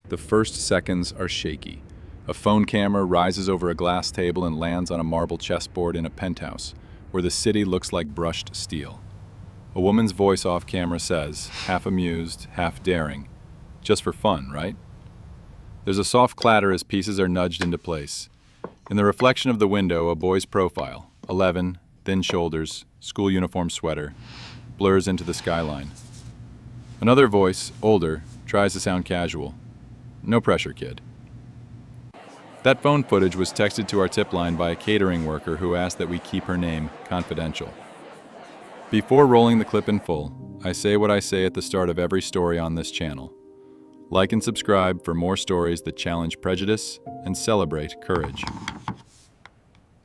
The first seconds are shaky. A phone camera rises over a glass table and lands on a marble chessboard in a penthouse, where the city looks like brushed steel. A woman's voice off camera says, half amused, half daring, "Just for fun, right?" There's a soft clatter as pieces are nudged into place. In the reflection of the window, a boy's profile, 11, thin shoulders, school uniform sweater, blurs into the skyline. Another voice, older, tries to sound casual. "No pressure, kid." That phone footage was texted to our tip line by a catering worker who asked that we keep her name confidential. Before rolling the clip in full, I say what I say at the start of every story on this channel. Like and subscribe for more stories that challenge prejudice and celebrate courage.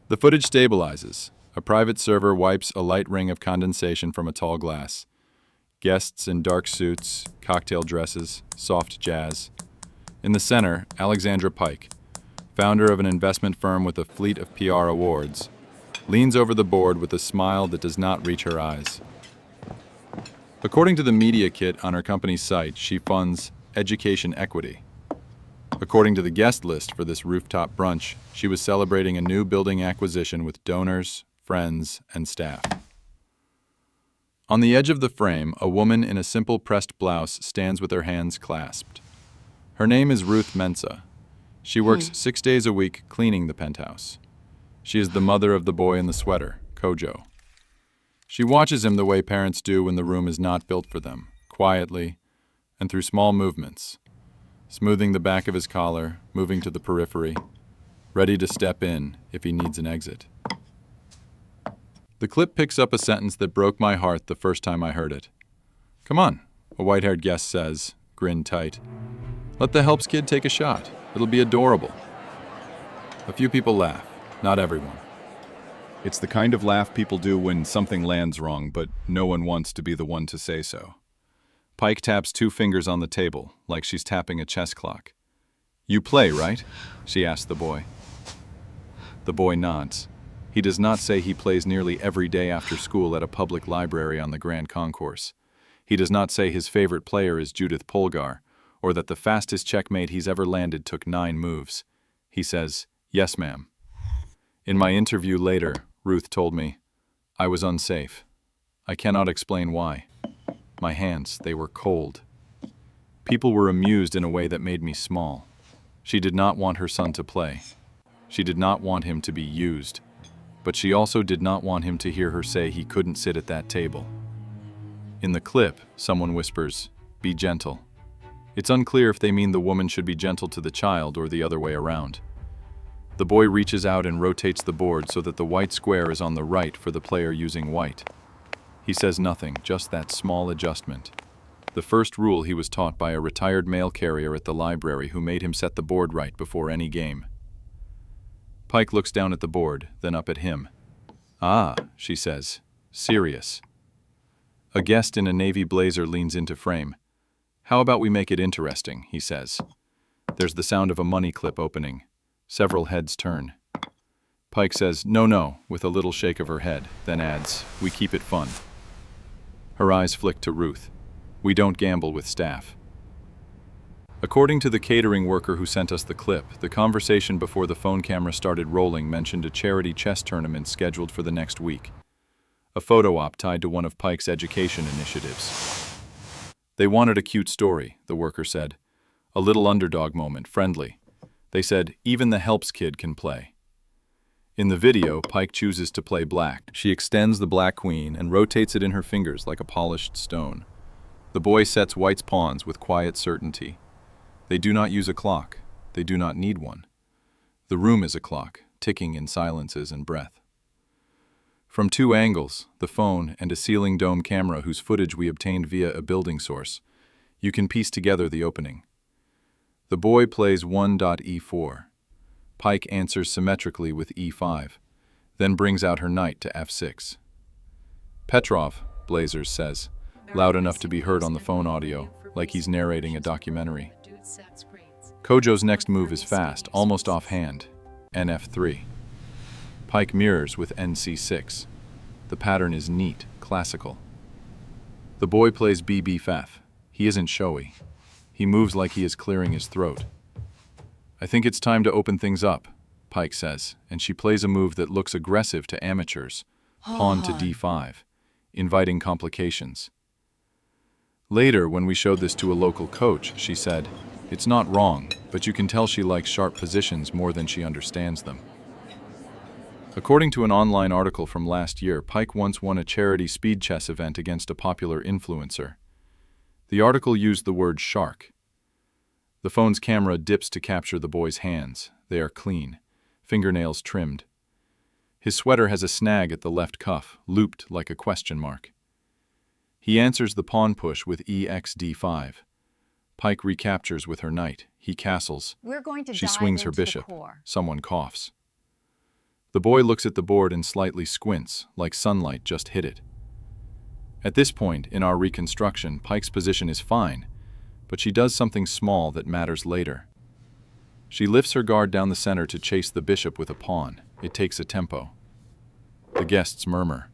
The footage stabilizes. A private server wipes a light ring of condensation from a tall glass. Guests in dark suits, cocktail dresses, soft jazz. In the center, Alexandra Pike, founder of an investment firm with a fleet of PR awards, leans over the board with a smile that does not reach her eyes. According to the media kit on her company's site, she funds education equity. According to the guest list for this rooftop brunch, she was celebrating a new building acquisition with donors, friends, and staff. On the edge of the frame, a woman in a simple pressed blouse stands with her hands clasped. Her name is Ruth Mensa. She works 6 days a week cleaning the penthouse. She is the mother of the boy in the sweater, Kojo. She watches him the way parents do when the room is not built for them, quietly and through small movements, smoothing the back of his collar, moving to the periphery, ready to step in if he needs an exit. The clip picks up a sentence that broke my heart the first time I heard it. "Come on," a white-haired guest says, grin tight. "Let the helps kid take a shot. It'll be adorable." A few people laugh, not everyone. It's the kind of laugh people do when something lands wrong, but no one wants to be the one to say so. Pike taps 2 fingers on the table, like she's tapping a chess clock. "You play, right?" she asks the boy. The boy nods. He does not say he plays nearly every day after school at a public library on the Grand Concourse. He does not say his favorite player is Judith Polgar, or that the fastest checkmate he's ever landed took 9 moves. He says, "Yes, ma'am." In my interview later, Ruth told me, "I was unsafe. I cannot explain why. My hands, they were cold. People were amused in a way that made me small. She did not want her son to play. She did not want him to be used. But she also did not want him to hear her say he couldn't sit at that table." In the clip, someone whispers, "Be gentle." It's unclear if they mean the woman should be gentle to the child or the other way around. The boy reaches out and rotates the board so that the white square is on the right for the player using white. He says nothing, just that small adjustment. The first rule he was taught by a retired mail carrier at the library who made him set the board right before any game. Pike looks down at the board, then up at him. "Ah," she says, "serious." A guest in a navy blazer leans into frame. "How about we make it interesting," he says. There's the sound of a money clip opening. Several heads turn. Pike says, "No," with a little shake of her head, then adds, "We keep it fun." Her eyes flick to Ruth. "We don't gamble with staff." According to the catering worker who sent us the clip, the conversation before the phone camera started rolling mentioned a charity chess tournament scheduled for the next week. A photo op tied to one of Pike's education initiatives. "They wanted a cute story," the worker said. "A little underdog moment, friendly. They said, even the helps kid can play." In the video, Pike chooses to play black. She extends the black queen and rotates it in her fingers like a polished stone. The boy sets white's pawns with quiet certainty. They do not use a clock. They do not need one. The room is a clock, ticking in silences and breath. From 2 angles, the phone and a ceiling dome camera whose footage we obtained via a building source, you can piece together the opening. The boy plays 1.e4. Pike answers symmetrically with e5, then brings out her knight to f6. "Petrov," Blazers says, loud enough to be heard on the phone audio, like he's narrating a documentary. Kojo's next move is fast, almost offhand, nf3. Pike mirrors with nc6. The pattern is neat, classical. The boy plays bbff. He isn't showy. He moves like he is clearing his throat. "I think it's time to open things up," Pike says, and she plays a move that looks aggressive to amateurs, pawn to d5, inviting complications. Later, when we showed this to a local coach, she said, "It's not wrong, but you can tell she likes sharp positions more than she understands them." According to an online article from last year, Pike once won a charity speed chess event against a popular influencer. The article used the word shark. The phone's camera dips to capture the boy's hands. They are clean, fingernails trimmed. His sweater has a snag at the left cuff, looped like a question mark. He answers the pawn push with exd5. Pike recaptures with her knight. He castles. She swings her bishop. Someone coughs. The boy looks at the board and slightly squints, like sunlight just hit it. At this point in our reconstruction, Pike's position is fine, but she does something small that matters later. She lifts her guard down the center to chase the bishop with a pawn. It takes a tempo. The guests murmur.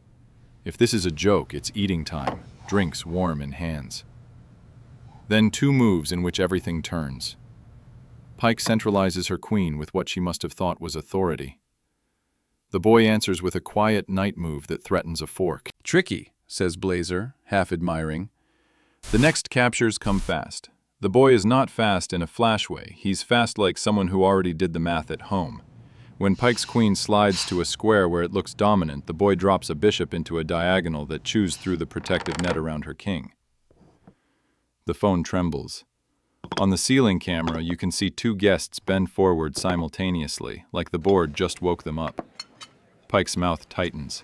If this is a joke, it's eating time. Drinks warm in hands. Then 2 moves in which everything turns. Pike centralizes her queen with what she must have thought was authority. The boy answers with a quiet knight move that threatens a fork. "Tricky," says Blazer, half admiring. The next captures come fast. The boy is not fast in a flash way. He's fast like someone who already did the math at home. When Pike's queen slides to a square where it looks dominant, the boy drops a bishop into a diagonal that chews through the protective net around her king. The phone trembles. On the ceiling camera, you can see 2 guests bend forward simultaneously, like the board just woke them up. Pike's mouth tightens.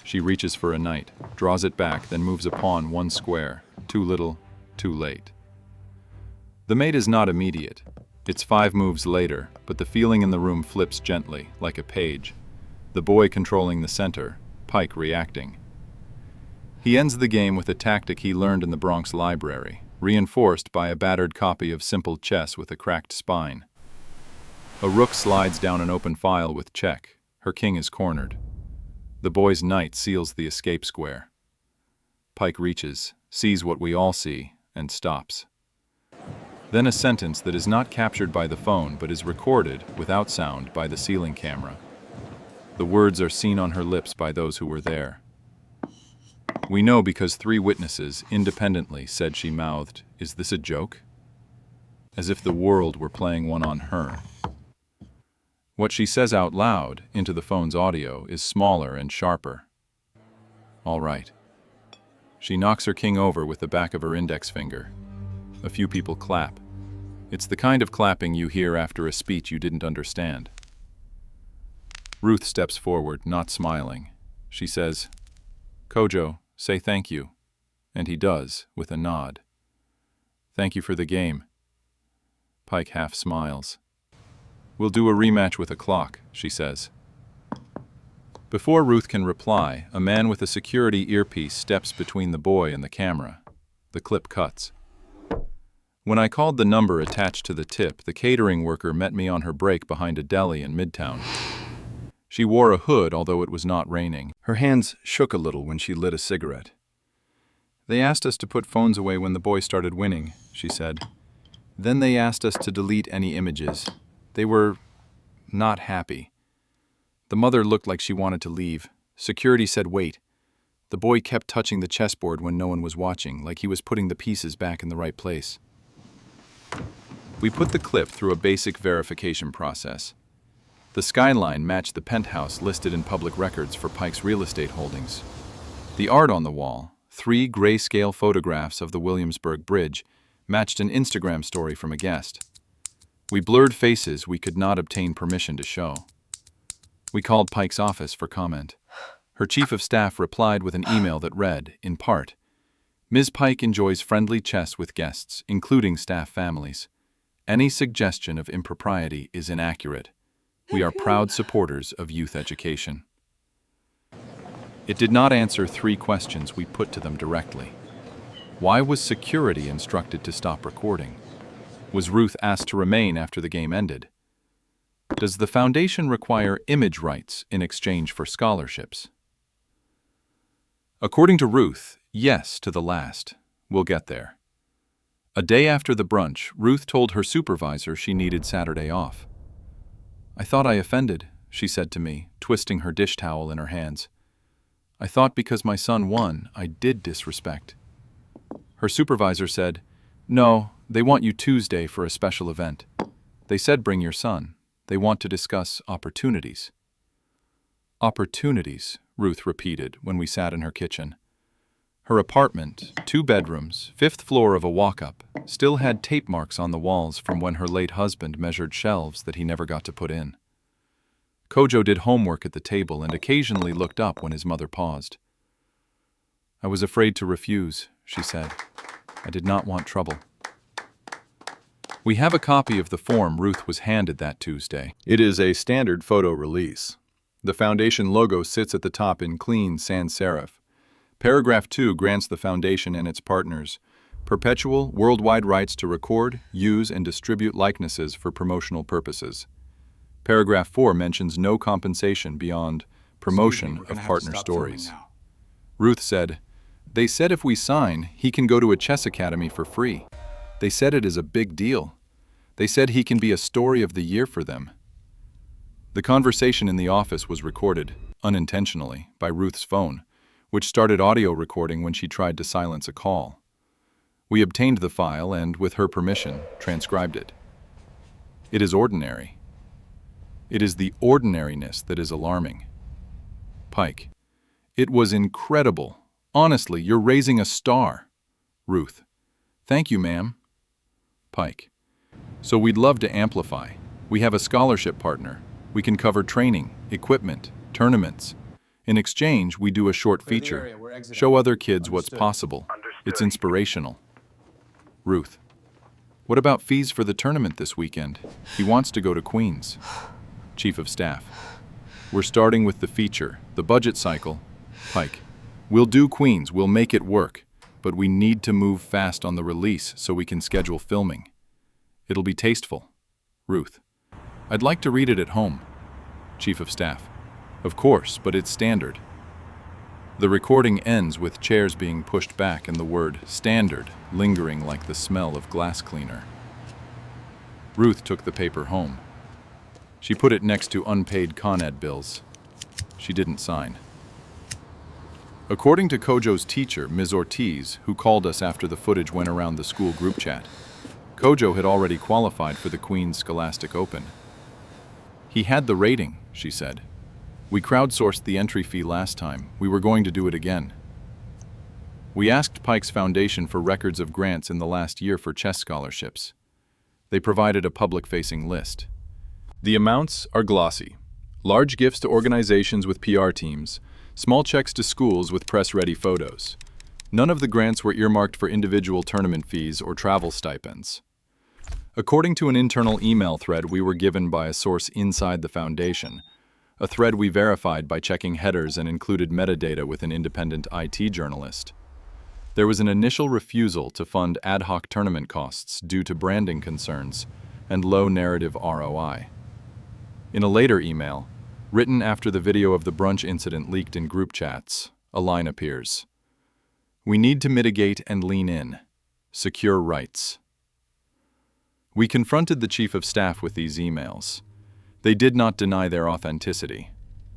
She reaches for a knight, draws it back, then moves a pawn 1 square. Too little, too late. The mate is not immediate. It's 5 moves later, but the feeling in the room flips gently, like a page. The boy controlling the center, Pike reacting. He ends the game with a tactic he learned in the Bronx library, reinforced by a battered copy of Simple Chess with a cracked spine. A rook slides down an open file with check. Her king is cornered. The boy's knight seals the escape square. Pike reaches, sees what we all see, and stops. Then a sentence that is not captured by the phone but is recorded, without sound, by the ceiling camera. The words are seen on her lips by those who were there. "We know because 3 witnesses, independently, said," she mouthed, "is this a joke?" As if the world were playing one on her. What she says out loud, into the phone's audio, is smaller and sharper. "All right." She knocks her king over with the back of her index finger. A few people clap. It's the kind of clapping you hear after a speech you didn't understand. Ruth steps forward, not smiling. She says, "Kojo, say thank you." And he does, with a nod. "Thank you for the game." Pike half smiles. "We'll do a rematch with a clock," she says. Before Ruth can reply, a man with a security earpiece steps between the boy and the camera. The clip cuts. When I called the number attached to the tip, the catering worker met me on her break behind a deli in Midtown. She wore a hood, although it was not raining. Her hands shook a little when she lit a cigarette. "They asked us to put phones away when the boy started winning," she said. "Then they asked us to delete any images. They were not happy. The mother looked like she wanted to leave. Security said wait. The boy kept touching the chessboard when no one was watching, like he was putting the pieces back in the right place." We put the clip through a basic verification process. The skyline matched the penthouse listed in public records for Pike's real estate holdings. The art on the wall, 3 grayscale photographs of the Williamsburg Bridge, matched an Instagram story from a guest. We blurred faces we could not obtain permission to show. We called Pike's office for comment. Her chief of staff replied with an email that read, in part, "Ms. Pike enjoys friendly chess with guests, including staff families. Any suggestion of impropriety is inaccurate. We are proud supporters of youth education." It did not answer 3 questions we put to them directly. Why was security instructed to stop recording? Was Ruth asked to remain after the game ended? Does the foundation require image rights in exchange for scholarships? According to Ruth, yes to the last. We'll get there. A day after the brunch, Ruth told her supervisor she needed Saturday off. "I thought I offended," she said to me, twisting her dish towel in her hands. "I thought because my son won, I did disrespect." Her supervisor said, "No, they want you Tuesday for a special event. They said bring your son. They want to discuss opportunities." "Opportunities," Ruth repeated when we sat in her kitchen. Her apartment, 2 bedrooms, 5th floor of a walk-up, still had tape marks on the walls from when her late husband measured shelves that he never got to put in. Kojo did homework at the table and occasionally looked up when his mother paused. "I was afraid to refuse," she said. "I did not want trouble." We have a copy of the form Ruth was handed that Tuesday. It is a standard photo release. The foundation logo sits at the top in clean sans serif. Paragraph 2 grants the foundation and its partners perpetual, worldwide rights to record, use, and distribute likenesses for promotional purposes. Paragraph 4 mentions no compensation beyond promotion of partner stories. Ruth said, "They said if we sign, he can go to a chess academy for free. They said it is a big deal. They said he can be a story of the year for them." The conversation in the office was recorded, unintentionally, by Ruth's phone, which started audio recording when she tried to silence a call. We obtained the file and, with her permission, transcribed it. It is ordinary. It is the ordinariness that is alarming. Pike: "It was incredible. Honestly, you're raising a star." Ruth: "Thank you, ma'am." Pike: "So we'd love to amplify. We have a scholarship partner. We can cover training, equipment, tournaments. In exchange, we do a short feature. Show other kids what's possible. It's inspirational." Ruth: "What about fees for the tournament this weekend? He wants to go to Queens." Chief of Staff: "We're starting with the feature, the budget cycle." Pike: "We'll do Queens, we'll make it work, but we need to move fast on the release so we can schedule filming. It'll be tasteful." Ruth: "I'd like to read it at home." Chief of Staff: "Of course, but it's standard." The recording ends with chairs being pushed back and the word "standard" lingering like the smell of glass cleaner. Ruth took the paper home. She put it next to unpaid Con Ed bills. She didn't sign. According to Kojo's teacher, Ms. Ortiz, who called us after the footage went around the school group chat, Kojo had already qualified for the Queen's Scholastic Open. "He had the rating," she said. "We crowdsourced the entry fee last time. We were going to do it again." We asked Pike's Foundation for records of grants in the last year for chess scholarships. They provided a public-facing list. The amounts are glossy. Large gifts to organizations with PR teams, small checks to schools with press-ready photos. None of the grants were earmarked for individual tournament fees or travel stipends. According to an internal email thread we were given by a source inside the foundation, a thread we verified by checking headers and included metadata with an independent IT journalist, there was an initial refusal to fund ad hoc tournament costs due to branding concerns and low narrative ROI. In a later email, written after the video of the brunch incident leaked in group chats, a line appears. "We need to mitigate and lean in. Secure rights." We confronted the Chief of Staff with these emails. They did not deny their authenticity.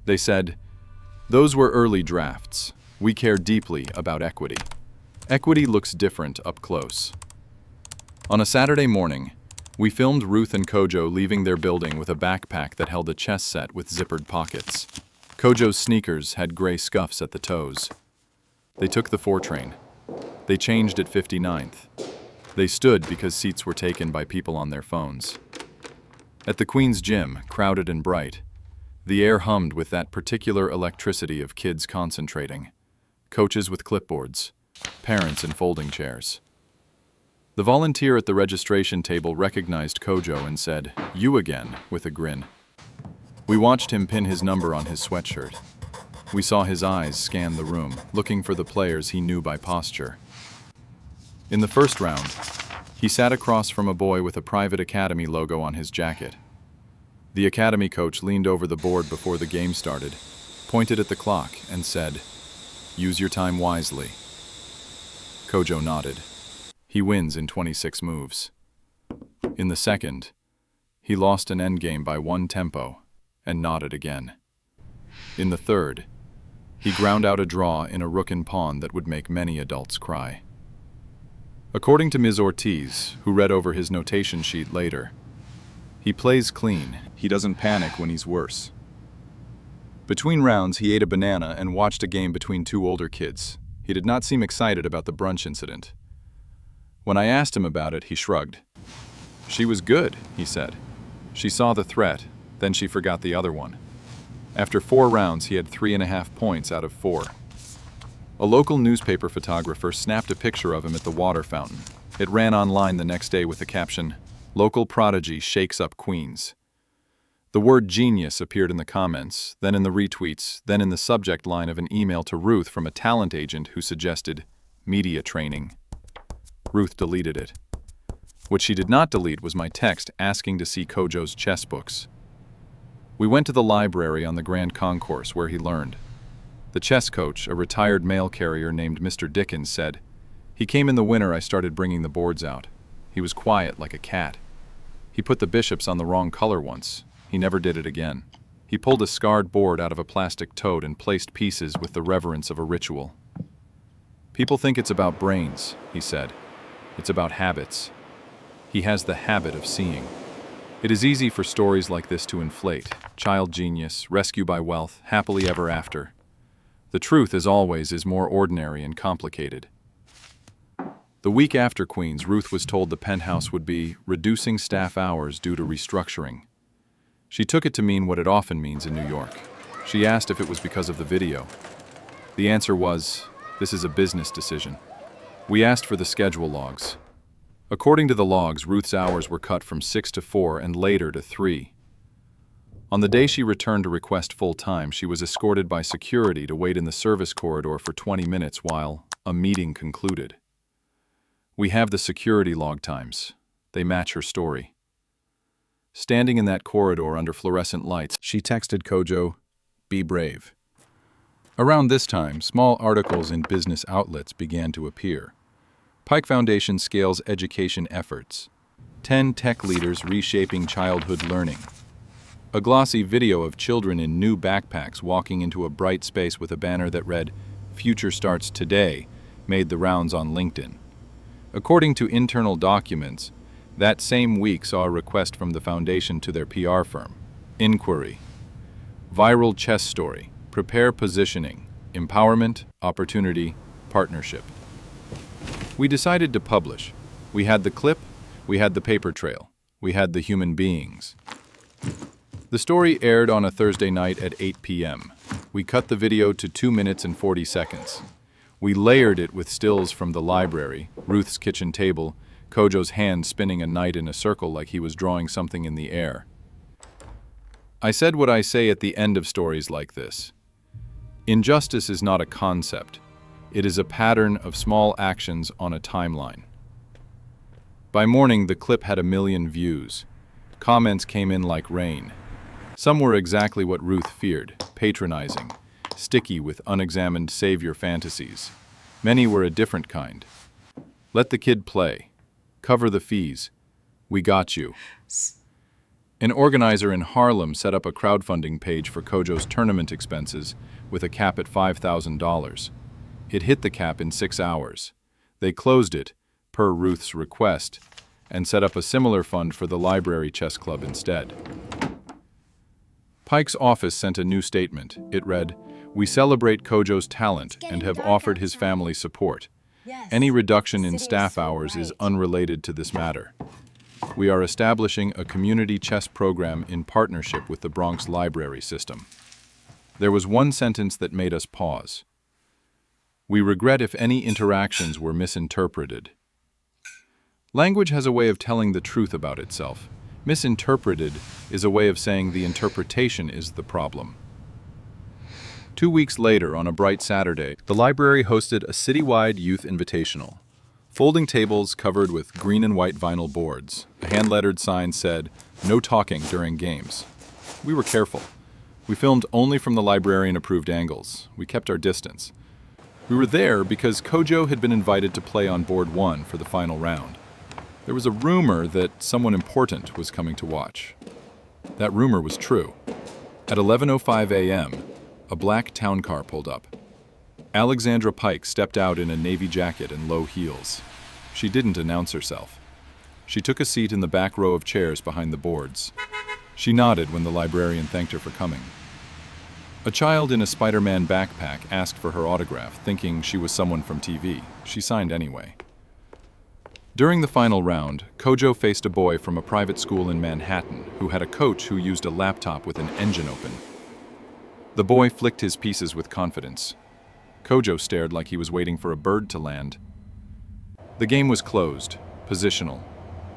They said, "Those were early drafts. We care deeply about equity. Equity looks different up close." On a Saturday morning, we filmed Ruth and Kojo leaving their building with a backpack that held a chess set with zippered pockets. Kojo's sneakers had gray scuffs at the toes. They took the 4 train. They changed at 59th. They stood because seats were taken by people on their phones. At the Queen's gym, crowded and bright, the air hummed with that particular electricity of kids concentrating. Coaches with clipboards, parents in folding chairs. The volunteer at the registration table recognized Kojo and said, "You again," with a grin. We watched him pin his number on his sweatshirt. We saw his eyes scan the room, looking for the players he knew by posture. In the first round, he sat across from a boy with a private academy logo on his jacket. The academy coach leaned over the board before the game started, pointed at the clock, and said, "Use your time wisely." Kojo nodded. He wins in 26 moves. In the second, he lost an endgame by 1 tempo and nodded again. In the third, he ground out a draw in a rook and pawn that would make many adults cry. According to Ms. Ortiz, who read over his notation sheet later, he plays clean. He doesn't panic when he's worse. Between rounds, he ate a banana and watched a game between two older kids. He did not seem excited about the brunch incident. When I asked him about it, he shrugged. She was good, he said. She saw the threat, then she forgot the other one. After 4 rounds, he had 3.5 points out of 4. A local newspaper photographer snapped a picture of him at the water fountain. It ran online the next day with the caption, "Local prodigy shakes up Queens." The word genius appeared in the comments, then in the retweets, then in the subject line of an email to Ruth from a talent agent who suggested media training. Ruth deleted it. What she did not delete was my text asking to see Kojo's chess books. We went to the library on the Grand Concourse where he learned. The chess coach, a retired mail carrier named Mr. Dickens, said, "He came in the winter I started bringing the boards out. He was quiet like a cat. He put the bishops on the wrong color once. He never did it again. He pulled a scarred board out of a plastic toad and placed pieces with the reverence of a ritual. People think it's about brains," he said. "It's about habits. He has the habit of seeing." It is easy for stories like this to inflate. Child genius, rescue by wealth, happily ever after. The truth, as always, is more ordinary and complicated. The week after Queens, Ruth was told the penthouse would be reducing staff hours due to restructuring. She took it to mean what it often means in New York. She asked if it was because of the video. The answer was, "This is a business decision." We asked for the schedule logs. According to the logs, Ruth's hours were cut from 6 to 4 and later to 3. On the day she returned to request full time, she was escorted by security to wait in the service corridor for 20 minutes while a meeting concluded. We have the security log times. They match her story. Standing in that corridor under fluorescent lights, she texted Kojo, "Be brave." Around this time, small articles in business outlets began to appear. Pike Foundation scales education efforts. 10 tech leaders reshaping childhood learning. A glossy video of children in new backpacks walking into a bright space with a banner that read, "Future starts today," made the rounds on LinkedIn. According to internal documents, that same week saw a request from the foundation to their PR firm. Inquiry. Viral chess story. Prepare positioning. Empowerment, opportunity, partnership. We decided to publish. We had the clip, we had the paper trail, we had the human beings. The story aired on a Thursday night at 8 p.m. We cut the video to 2 minutes and 40 seconds. We layered it with stills from the library, Ruth's kitchen table, Kojo's hand spinning a knight in a circle like he was drawing something in the air. I said what I say at the end of stories like this. Injustice is not a concept. It is a pattern of small actions on a timeline. By morning, the clip had 1 million views. Comments came in like rain. Some were exactly what Ruth feared, patronizing, sticky with unexamined savior fantasies. Many were a different kind. Let the kid play. Cover the fees. We got you. An organizer in Harlem set up a crowdfunding page for Kojo's tournament expenses with a cap at $5,000. It hit the cap in 6 hours. They closed it, per Ruth's request, and set up a similar fund for the library chess club instead. Pike's office sent a new statement. It read, "We celebrate Kojo's talent and have offered his family support. Any reduction in staff hours is unrelated to this matter. We are establishing a community chess program in partnership with the Bronx library system." There was one sentence that made us pause. "We regret if any interactions were misinterpreted." Language has a way of telling the truth about itself. Misinterpreted is a way of saying the interpretation is the problem. 2 weeks later, on a bright Saturday, the library hosted a citywide youth invitational. Folding tables covered with green and white vinyl boards. A hand-lettered sign said, "No talking during games." We were careful. We filmed only from the librarian-approved angles. We kept our distance. We were there because Kojo had been invited to play on board 1 for the final round. There was a rumor that someone important was coming to watch. That rumor was true. At 11:05 a.m., a black town car pulled up. Alexandra Pike stepped out in a navy jacket and low heels. She didn't announce herself. She took a seat in the back row of chairs behind the boards. She nodded when the librarian thanked her for coming. A child in a Spider-Man backpack asked for her autograph, thinking she was someone from TV. She signed anyway. During the final round, Kojo faced a boy from a private school in Manhattan who had a coach who used a laptop with an engine open. The boy flicked his pieces with confidence. Kojo stared like he was waiting for a bird to land. The game was closed, positional.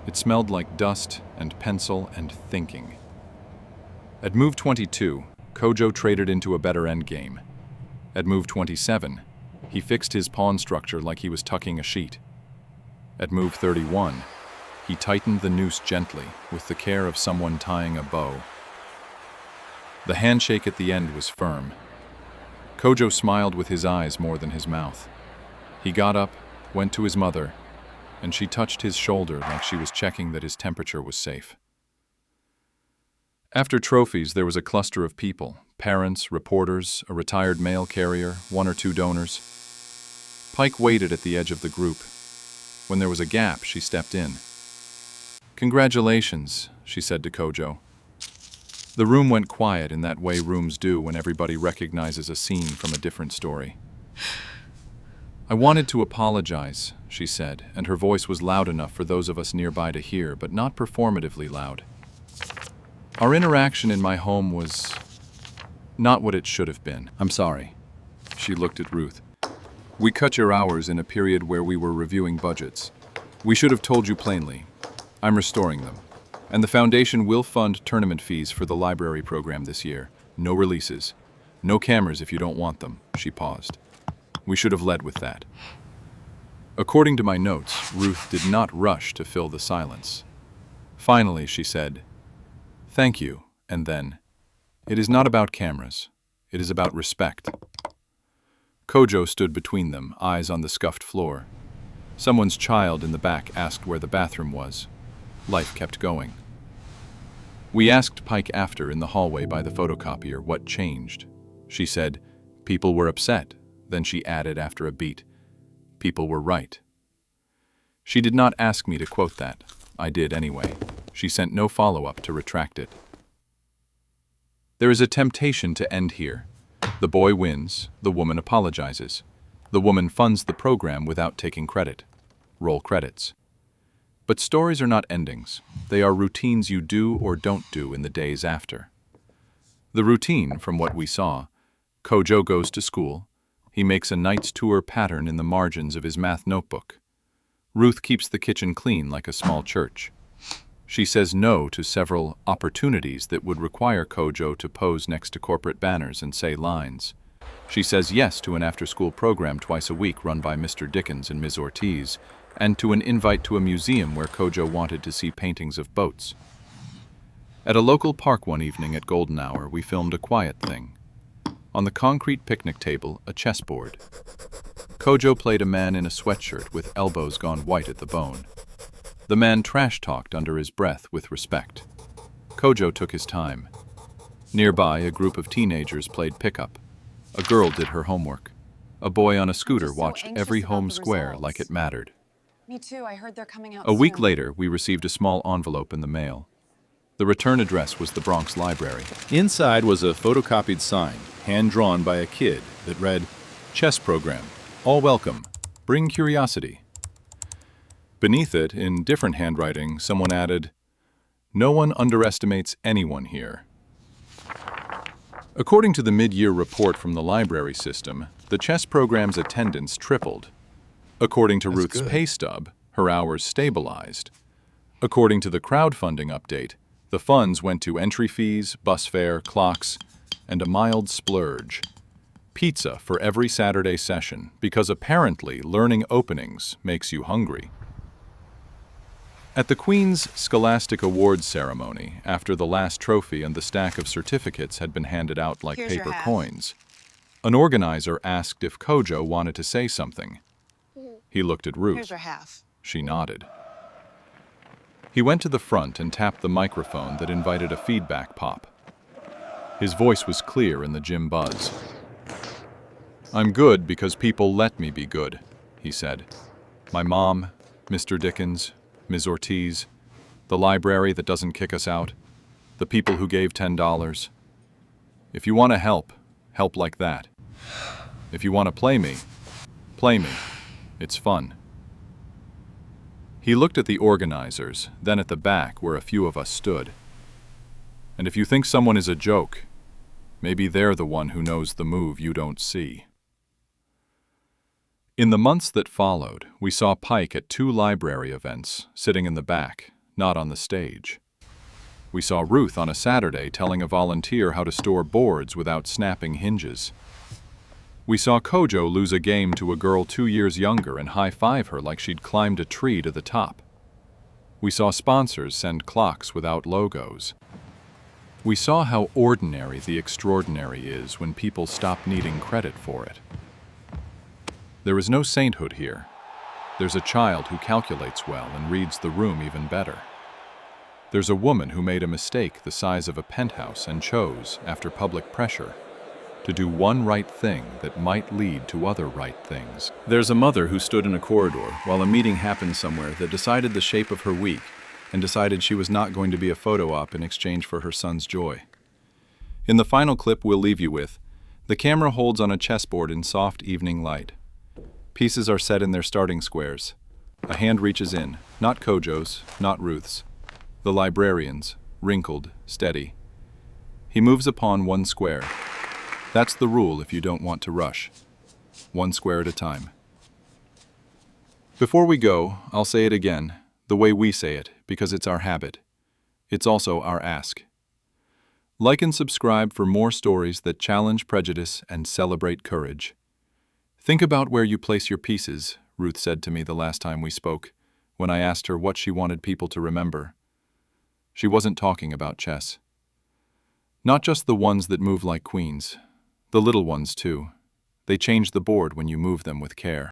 It smelled like dust and pencil and thinking. At move 22, Kojo traded into a better endgame. At move 27, he fixed his pawn structure like he was tucking a sheet. At move 31, he tightened the noose gently with the care of someone tying a bow. The handshake at the end was firm. Kojo smiled with his eyes more than his mouth. He got up, went to his mother, and she touched his shoulder like she was checking that his temperature was safe. After trophies, there was a cluster of people: parents, reporters, a retired mail carrier, 1 or 2 donors. Pike waited at the edge of the group. When there was a gap, she stepped in. "Congratulations," she said to Kojo. The room went quiet in that way rooms do when everybody recognizes a scene from a different story. "I wanted to apologize," she said, and her voice was loud enough for those of us nearby to hear, but not performatively loud. "Our interaction in my home was not what it should have been. I'm sorry." She looked at Ruth. "We cut your hours in a period where we were reviewing budgets. We should have told you plainly. I'm restoring them. And the foundation will fund tournament fees for the library program this year. No releases. No cameras if you don't want them." She paused. "We should have led with that." According to my notes, Ruth did not rush to fill the silence. Finally, she said, "Thank you," and then, "It is not about cameras. It is about respect." Kojo stood between them, eyes on the scuffed floor. Someone's child in the back asked where the bathroom was. Life kept going. We asked Pike after in the hallway by the photocopier what changed. She said, "People were upset." Then she added after a beat, "People were right." She did not ask me to quote that. I did anyway. She sent no follow-up to retract it. There is a temptation to end here. The boy wins, the woman apologizes. The woman funds the program without taking credit. Roll credits. But stories are not endings. They are routines you do or don't do in the days after. The routine, from what we saw: Kojo goes to school. He makes a knight's tour pattern in the margins of his math notebook. Ruth keeps the kitchen clean like a small church. She says no to several opportunities that would require Kojo to pose next to corporate banners and say lines. She says yes to an after-school program twice a week run by Mr. Dickens and Ms. Ortiz, and to an invite to a museum where Kojo wanted to see paintings of boats. At a local park one evening at golden hour, we filmed a quiet thing. On the concrete picnic table, a chessboard. Kojo played a man in a sweatshirt with elbows gone white at the bone. The man trash-talked under his breath with respect. Kojo took his time. Nearby, a group of teenagers played pickup. A girl did her homework. A boy on a scooter watched every home square like it mattered. Me too, I heard they're coming out A week soon. later, we received a small envelope in the mail. The return address was the Bronx Library. Inside was a photocopied sign, hand-drawn by a kid, that read, "Chess Program. All welcome. Bring curiosity." Beneath it, in different handwriting, someone added, "No one underestimates anyone here." According to the mid-year report from the library system, the chess program's attendance tripled. According to Ruth's pay stub, her hours stabilized. According to the crowdfunding update, the funds went to entry fees, bus fare, clocks, and a mild splurge. Pizza for every Saturday session, because apparently learning openings makes you hungry. At the Queen's Scholastic Awards ceremony, after the last trophy and the stack of certificates had been handed out like Here's your paper hat. coins, An organizer asked if Kojo wanted to say something. He looked at Ruth. Here's your half. She nodded. He went to the front and tapped the microphone that invited a feedback pop. His voice was clear in the gym buzz. "I'm good because people let me be good," he said. "My mom, Mr. Dickens, Ms. Ortiz, the library that doesn't kick us out, the people who gave $10. If you want to help like that. If you want to play me. It's fun." He looked at the organizers, then at the back where a few of us stood. "And if you think someone is a joke, maybe they're the one who knows the move you don't see." In the months that followed, we saw Pike at 2 library events, sitting in the back, not on the stage. We saw Ruth on a Saturday telling a volunteer how to store boards without snapping hinges. We saw Kojo lose a game to a girl 2 years younger and high-five her like she'd climbed a tree to the top. We saw sponsors send clocks without logos. We saw how ordinary the extraordinary is when people stop needing credit for it. There is no sainthood here. There's a child who calculates well and reads the room even better. There's a woman who made a mistake the size of a penthouse and chose, after public pressure, to do one right thing that might lead to other right things. There's a mother who stood in a corridor while a meeting happened somewhere that decided the shape of her week and decided she was not going to be a photo op in exchange for her son's joy. In the final clip we'll leave you with, the camera holds on a chessboard in soft evening light. Pieces are set in their starting squares. A hand reaches in, not Kojo's, not Ruth's. The librarian's, wrinkled, steady. He moves upon one square. That's the rule if you don't want to rush. One square at a time. Before we go, I'll say it again, the way we say it, because it's our habit. It's also our ask. Like and subscribe for more stories that challenge prejudice and celebrate courage. Think about where you place your pieces, Ruth said to me the last time we spoke, when I asked her what she wanted people to remember. She wasn't talking about chess. Not just the ones that move like queens. The little ones, too. They change the board when you move them with care.